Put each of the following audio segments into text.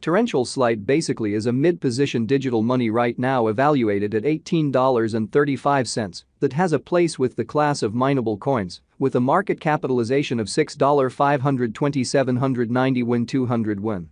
Torrential Slide basically is a mid-position digital money right now evaluated at $18.35 that has a place with the class of mineable coins with a market capitalization of $6.52790 win 200 win.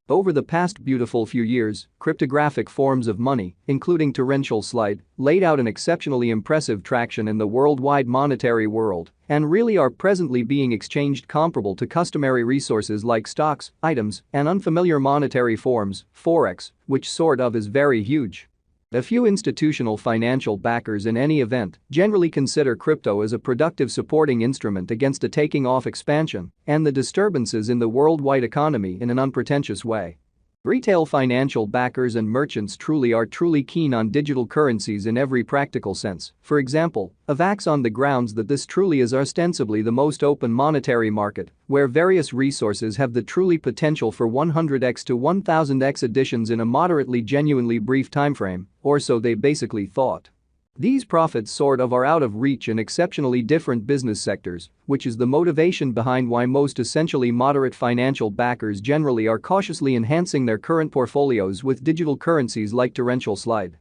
Over the past beautiful few years, cryptographic forms of money, including Torrential Slide, laid out an exceptionally impressive traction in the worldwide monetary world and really are presently being exchanged comparable to customary resources like stocks, items, and unfamiliar monetary forms, forex, which sort of is very huge. A few institutional financial backers in any event generally consider crypto as a productive supporting instrument against a taking-off expansion and the disturbances in the worldwide economy in an unpretentious way. Retail financial backers and merchants are truly keen on digital currencies in every practical sense. For example, Avax on the grounds that this truly is ostensibly the most open monetary market, where various resources have the truly potential for 100x to 1000x additions in a moderately genuinely brief timeframe, or so they basically thought. These profits sort of are out of reach in exceptionally different business sectors, which is the motivation behind why most essentially moderate financial backers generally are cautiously enhancing their current portfolios with digital currencies like Torrential Slide.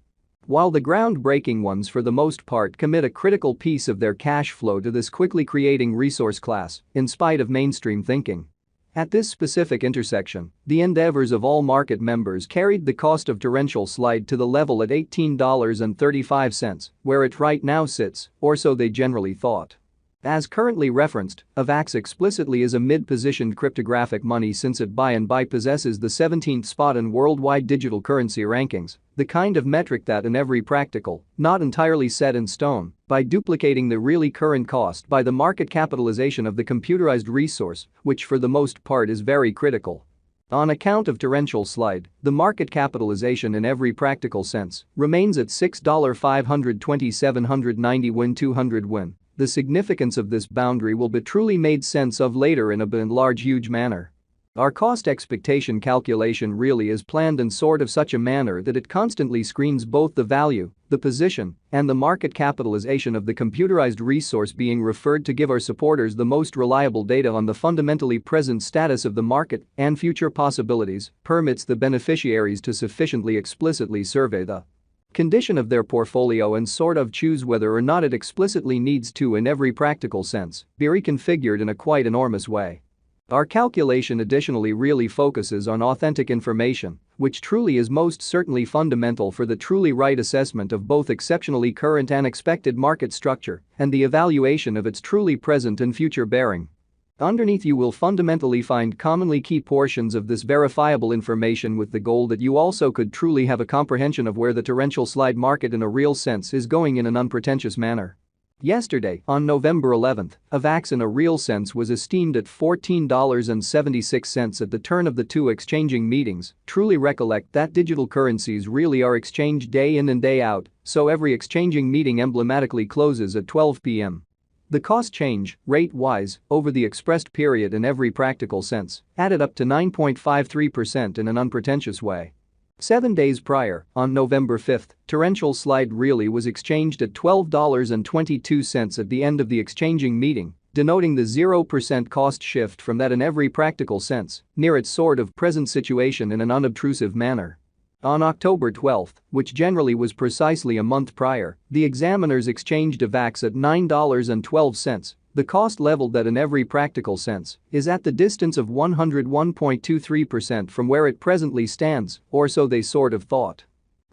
While the groundbreaking ones for the most part commit a critical piece of their cash flow to this quickly creating resource class, in spite of mainstream thinking. At this specific intersection, the endeavors of all market members carried the cost of Torrential Slide to the level at $18.35, where it right now sits, or so they generally thought. As currently referenced, Avax explicitly is a mid-positioned cryptographic money since it by and by possesses the 17th spot in worldwide digital currency rankings, the kind of metric that in every practical, not entirely set in stone, by duplicating the really current cost by the market capitalization of the computerized resource, which for the most part is very critical. On account of Torrential Slide, the market capitalization in every practical sense remains at $6.52790 win 200 win. The significance of this boundary will be truly made sense of later in a large huge manner. Our cost expectation calculation really is planned in sort of such a manner that it constantly screens both the value, the position, and the market capitalization of the computerized resource being referred to give our supporters the most reliable data on the fundamentally present status of the market and future possibilities, permits the beneficiaries to sufficiently explicitly survey the condition of their portfolio and sort of choose whether or not it explicitly needs to in every practical sense be reconfigured in a quite enormous way. Our calculation additionally really focuses on authentic information, which truly is most certainly fundamental for the truly right assessment of both exceptionally current and expected market structure and the evaluation of its truly present and future bearing. Underneath you will fundamentally find commonly key portions of this verifiable information with the goal that you also could truly have a comprehension of where the Torrential Slide market in a real sense is going in an unpretentious manner. Yesterday, on November 11th, Avax in a real sense was esteemed at $14.76 at the turn of the two exchanging meetings. Truly recollect that digital currencies really are exchanged day in and day out, so every exchanging meeting emblematically closes at 12 p.m. The cost change, rate-wise, over the expressed period in every practical sense, added up to 9.53% in an unpretentious way. 7 days prior, on November 5th, Torrential Slide really was exchanged at $12.22 at the end of the exchanging meeting, denoting the 0% cost shift from that in every practical sense, near its sort of present situation in an unobtrusive manner. On October 12th, which generally was precisely a month prior, the examiners exchanged Avax at $9.12, the cost level that in every practical sense is at the distance of 101.23% from where it presently stands, or so they sort of thought.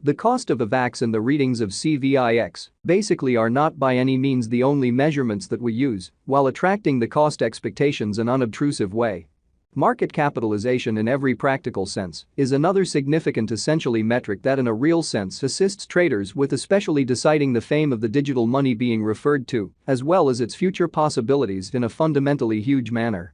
The cost of Avax and the readings of CVIX basically are not by any means the only measurements that we use while attracting the cost expectations in an unobtrusive way. Market capitalization in every practical sense is another significant essentially metric that in a real sense assists traders with especially deciding the fame of the digital money being referred to, as well as its future possibilities in a fundamentally huge manner.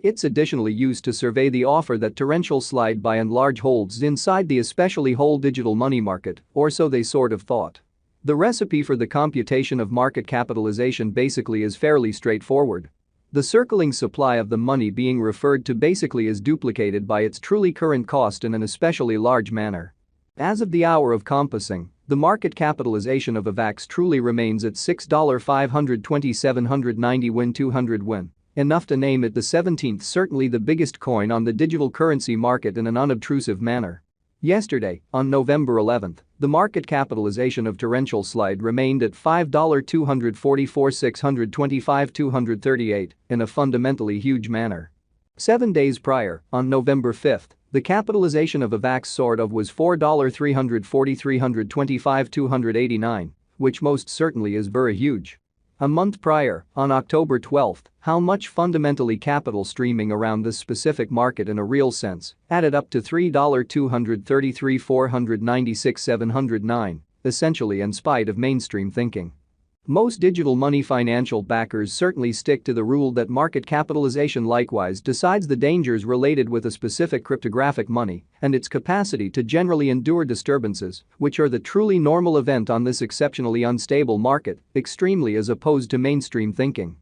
It's additionally used to survey the offer that Torrential Slide by and large holds inside the especially whole digital money market, or so they sort of thought. The recipe for the computation of market capitalization basically is fairly straightforward. The circling supply of the money being referred to basically is duplicated by its truly current cost in an especially large manner. As of the hour of compassing, the market capitalization of Avax truly remains at $6.52790 win 200 win. Enough to name it the 17th, certainly the biggest coin on the digital currency market in an unobtrusive manner. Yesterday, on November 11th, the market capitalization of Torrential Slide remained at $5,244,625,238 in a fundamentally huge manner. 7 days prior, on November 5th, the capitalization of Avax was $4,340,325,289, which most certainly is very huge. A month prior, on October 12th, how much fundamentally capital streaming around this specific market in a real sense added up to $3,233,496,709, essentially in spite of mainstream thinking. Most digital money financial backers certainly stick to the rule that market capitalization likewise decides the dangers related with a specific cryptographic money and its capacity to generally endure disturbances, which are the truly normal event on this exceptionally unstable market, extremely as opposed to mainstream thinking.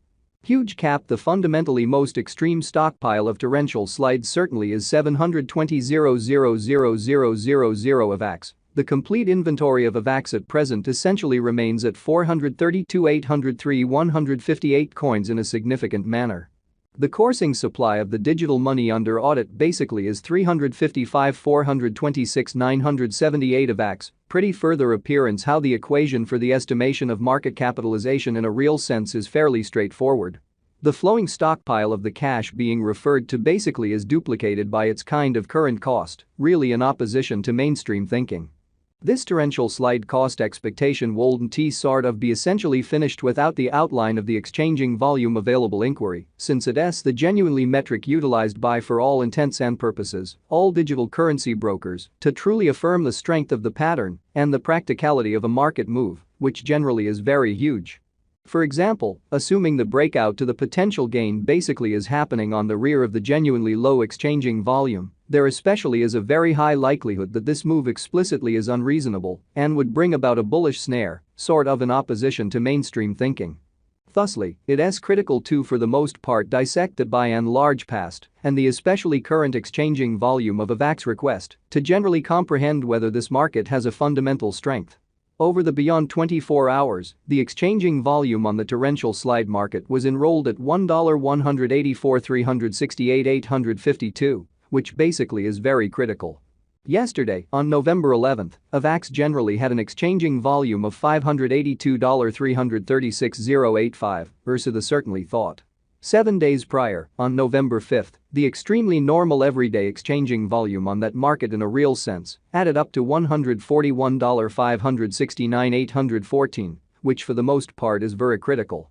Huge cap. The fundamentally most extreme stockpile of torrential slides certainly is 720,000,000 Avax. The complete inventory of Avax at present essentially remains at 432,803,158 coins in a significant manner. The coursing supply of the digital money under audit basically is 355,426,978 Avax. Pretty further appearance how the equation for the estimation of market capitalization in a real sense is fairly straightforward. The flowing stockpile of the cash being referred to basically is duplicated by its kind of current cost, really in opposition to mainstream thinking. This torrential slide cost expectation wouldn't be essentially finished without the outline of the exchanging volume available inquiry, since it's the genuinely metric utilized by, for all intents and purposes, all digital currency brokers to truly affirm the strength of the pattern and the practicality of a market move, which generally is very huge. For example, assuming the breakout to the potential gain basically is happening on the rear of the genuinely low exchanging volume, there especially is a very high likelihood that this move explicitly is unreasonable and would bring about a bullish snare, sort of in opposition to mainstream thinking. Thusly, it's critical to for the most part dissect the by and large past and the especially current exchanging volume of Avax request to generally comprehend whether this market has a fundamental strength. Over the beyond 24 hours, the exchanging volume on the torrential slide market was enrolled at $1,184,368,852, which basically is very critical. Yesterday, on November 11th, Avax generally had an exchanging volume of $582,336,085 versus the certainly thought. 7 days prior, on November 5th, the extremely normal everyday exchanging volume on that market in a real sense added up to $141,569,814, which for the most part is very critical.